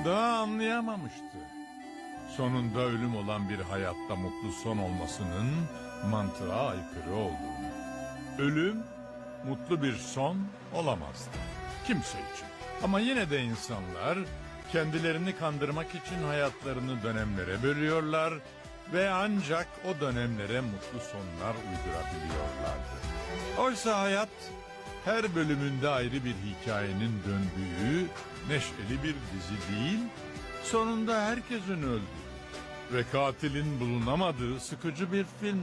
Daha anlayamamıştı. Sonunda ölüm olan bir hayatta mutlu son olmasının mantığa aykırı olduğunu. Ölüm mutlu bir son olamazdı kimse için. Ama yine de insanlar kendilerini kandırmak için hayatlarını dönemlere bölüyorlar ve ancak o dönemlere mutlu sonlar uydurabiliyorlardı. Oysa hayat her bölümünde ayrı bir hikayenin döndüğü neşeli bir dizi değil, sonunda herkesin öldüğü ve katilin bulunamadığı sıkıcı bir film.